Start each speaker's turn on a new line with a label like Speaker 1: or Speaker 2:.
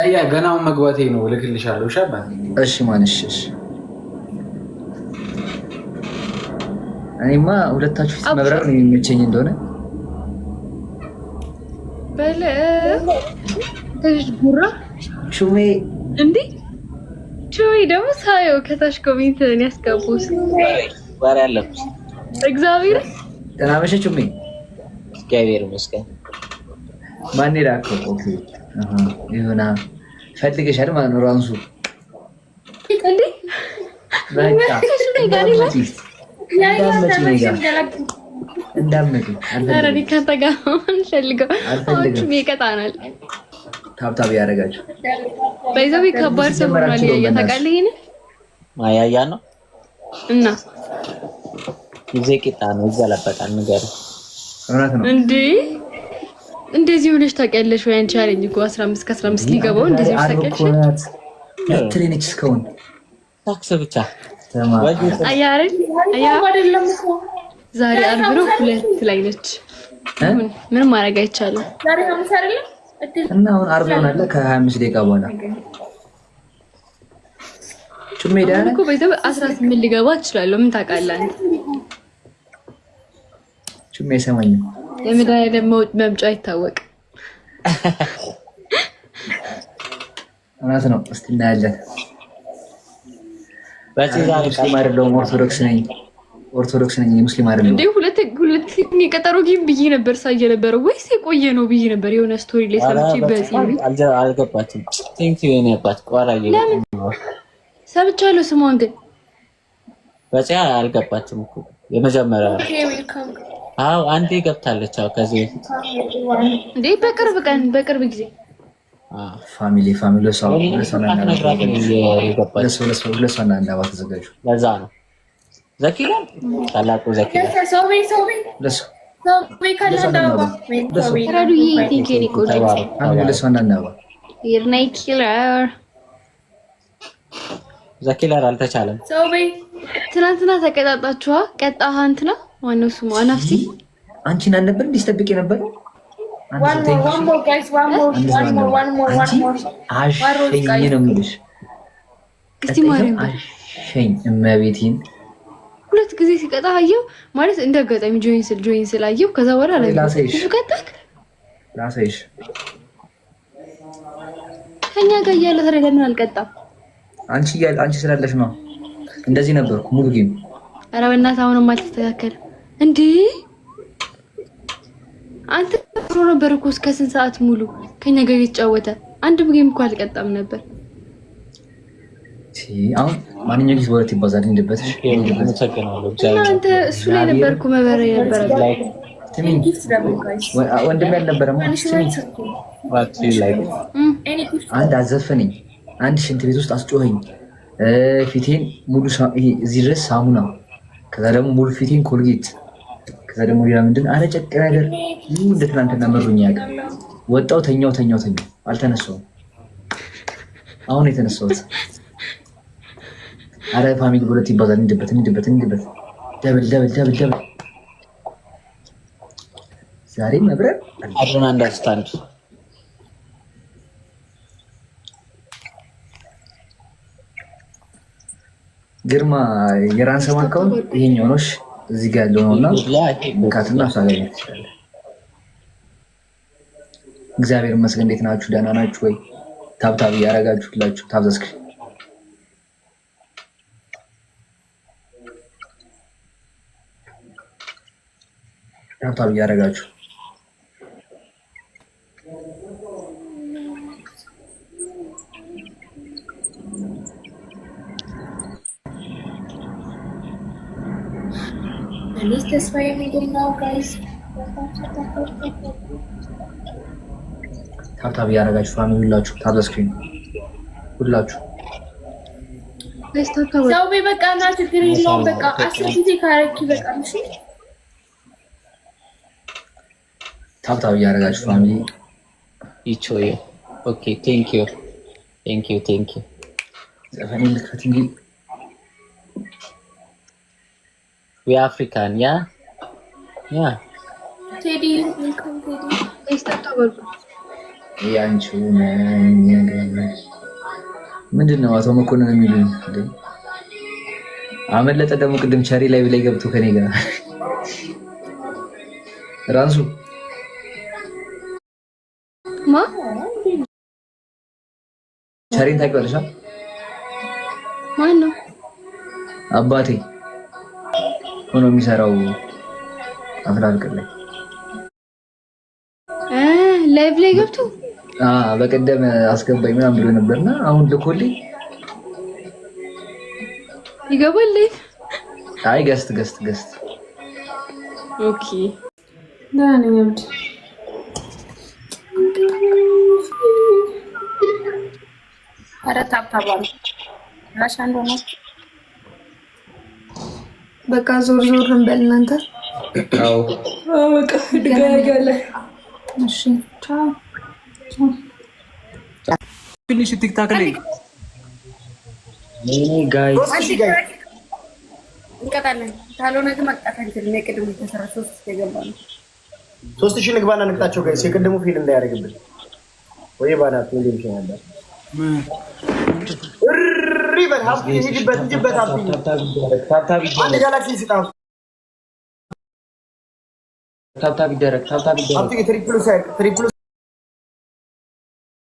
Speaker 1: ያ ገናውን መግባቴ ነው። ልክልሻለሁ። ሻባት
Speaker 2: እሺ ማንሽ እሺ። እኔማ ሁለታችሁ ፊት መብረር ነው የሚመቸኝ እንደሆነ
Speaker 3: በለ ተጅ ጉራ
Speaker 2: ሹሜ
Speaker 3: እንዴ ሹሜ ደግሞ ሳየው ከታች ኮሜንትን ያስገቡት
Speaker 4: ባሪ ያለኩት
Speaker 3: እግዚአብሔር
Speaker 2: ደህና መሸሽ ሹሜ።
Speaker 4: እግዚአብሔር ይመስገን።
Speaker 2: ማን ይላከው? ኦኬ ይሁና ፈልገሻል ማለት ነው። ራንሱ
Speaker 3: እንዴ
Speaker 2: በቃ እንዳመጪ
Speaker 3: አረዲ ከተጋውን ፈልገው አሁን ይቀጣናል።
Speaker 2: ታብታብ ያደርጋችሁ
Speaker 3: በይዘው ከባድ ሰው ሆኗል። ያታውቃለህ ይሄን
Speaker 4: ማያያ ነው
Speaker 3: እና
Speaker 4: ጊዜ ቂጣ ነው ይዘለበጣል። ነገር
Speaker 2: እውነት ነው
Speaker 3: እንዴ እንደዚህ ሆነሽ ታውቂያለሽ ወይ? አንቺ አለኝ እኮ 15 ከ15 ሊገባው እንደዚህ ታውቂያለሽ?
Speaker 2: ለትሬኒክስ እስካሁን
Speaker 4: ታክስ ብቻ
Speaker 3: አያረ አይደለም እኮ ዛሬ አርብ ነው። ሁለት ላይ ነች። ምንም ማድረግ አይቻልም። ዛሬ ሐሙስ አይደለም
Speaker 2: እና አሁን አርብ ይሆናል ከ25 ደቂቃ በኋላ ጩሜ ዳር
Speaker 3: እኮ በይዘው 18 ሊገባ እችላለሁ። ምን ታውቃለህ አንተ?
Speaker 2: ጩሜ ሰማኝ
Speaker 3: የምዳይ ደግሞ መምጫ አይታወቅ።
Speaker 2: እውነት ነው። እስቲ እናያለን።
Speaker 4: በዚህ ዛሬ
Speaker 2: ሙስሊም አይደለሁም ኦርቶዶክስ ነኝ። ኦርቶዶክስ ነኝ ሙስሊም አይደለሁም።
Speaker 3: እንዴ ሁለት የቀጠሮ ጊዜ ብዬ ነበር ሳየ ነበር ወይስ የቆየ ነው ብዬ ነበር። የሆነ ስቶሪ ላይ ሰምቼ በዚህ
Speaker 4: አልገባችም። ቲንክ ዩ የኔ አባት ቆራዬ
Speaker 3: ሰምቻለሁ። ስሟን ግን
Speaker 4: በዚያ አልገባችም እኮ የመጀመሪያ አው አንዴ ገብታለች። አው ከዚህ
Speaker 3: እንዴ በቅርብ ጊዜ
Speaker 2: ፋሚሊ ሰው ለሰውና እንዳባ ተዘጋጁ።
Speaker 4: ለዛ ነው ዘኪላ ታላቁ ዘኪላ ዘኪላ አልተቻለም።
Speaker 3: ትናንትና ተቀጣጣችኋ። ቀጣህ እንትና ዋናው ስሙ አናፍሲ
Speaker 2: አንቺን አልነበር እንዲስጠብቅ ነበር። አሸኝ ነው የሚልሽ።
Speaker 3: እስቲ ማርያም
Speaker 2: አሸኝ እመቤቴን
Speaker 3: ሁለት ጊዜ ሲቀጣ አየው ማለት እንደ አጋጣሚ ጆይን ስል አየው። ከዛ በኋላ ላይ ቀጣክ
Speaker 2: ላሳይሽ
Speaker 3: ከኛ ጋር እያለ ታዲያ ለምን አልቀጣም?
Speaker 2: አንቺ ስላለሽ ነው። እንደዚህ ነበርኩ ሙሉ ጌም።
Speaker 3: ኧረ በእናትህ አሁንም አልተስተካከለም እንዴ? አንተ ጥሩ ነበር እኮ እስከ ስንት ሰዓት ሙሉ ከኛ ጋር እየተጫወተ አንድ ጌም እኮ አልቀጣም ነበር።
Speaker 2: አሁን ማንኛውም ጊዜ ወለት ይባዛል እንደበትሽ
Speaker 3: አንተ እሱ ላይ ነበርኩ መበረ ነበር
Speaker 2: ወንድም ያልነበረም አንድ አዘፈነኝ፣ አንድ ሽንት ቤት ውስጥ አስጮኸኝ፣ ፊቴን ሙሉ እዚህ ድረስ ሳሙና፣ ከዛ ደግሞ ሙሉ ፊቴን ኮልጌት፣ ከዛ ደግሞ ሌላ ምንድን አረ ጨቅ ነገር እንደ ትናንትና መሩኝ ያውቅ ወጣው ተኛው አልተነሳውም። አሁን የተነሳሁት አረ ፋሚሊ ወለት ይባዛል እንደበት ደብል ዛሬ መብረር
Speaker 4: አድና አንደርስታንድ
Speaker 2: ግርማ የራንሰም አካውንት ይሄኛው ነው። እዚህ ጋር ያለው ነውና ካትና ሳገኝ ይችላል። እግዚአብሔር ይመስገን። እንዴት ናችሁ? ደህና ናችሁ ወይ? ታብታብ ያረጋችሁላችሁ ታብዘስክ ታብታብ ያረጋችሁ
Speaker 5: Please testify me now, guys.
Speaker 2: ታብታብ ያረጋችሁ ፋሚሊ ሁላችሁ ታብስክሪን ሁላችሁ
Speaker 5: ሰው በቃ እና ችግር የለውም። በቃ 10 ጊዜ ካረኪ በቃ እሺ።
Speaker 2: ታብታብ ያረጋችሁ ፋሚሊ
Speaker 4: ይቾዬ ኦኬ ቴንክ ዩ
Speaker 2: ዘፈኔ ልክፈት እንጂ
Speaker 4: we African yeah
Speaker 5: ቴዲ ቴዲ
Speaker 3: እስታታወቁ
Speaker 2: ያንቺው ነኝ ምንድነው አቶ መኮንን የሚሉኝ እንዴ? አመለጠ ደግሞ ቅድም ቸሪ ላይ ብላይ ገብቶ ከኔ ጋር ራሱ
Speaker 3: ማ
Speaker 2: ቸሪን ታውቂዋለሽ?
Speaker 3: ማን ነው?
Speaker 2: አባቴ ሆኖ የሚሰራው አፍላልቅ ላይ
Speaker 3: ላይቭ ላይ ገብቶ
Speaker 2: በቀደም አስገባኝ ምናምን ብሎ ነበርና አሁን ልኮልኝ
Speaker 3: ይገባል ላይቭ።
Speaker 2: አይ ገስት
Speaker 3: ኦኬ
Speaker 5: ለኔም አረታታባል ራሻን ነው
Speaker 3: በቃ ዞር እንበል እናንተ።
Speaker 2: አዎ
Speaker 5: በቃ ድጋጋለ እሺ ቻው
Speaker 4: ትንሽ ቲክታክ ላይ
Speaker 2: ጋይስ
Speaker 5: እንቀጣለን። ካልሆነ ግን መቅጣት አንችልም። የቅድሙ የተሰራ 3 የገባ ነው።
Speaker 6: 3000 ንግባና ንቅጣቸው ጋይስ። የቅድሙ ፊልም እንዳያደርግብን ወይ ባናት እንዴ ይችላል። ሪበል ሀብት ይጅበት
Speaker 4: ታብታብ
Speaker 6: አንድ ጋላክሲ ስጣው።
Speaker 4: ይደረግ
Speaker 6: ሀብት ትሪፕል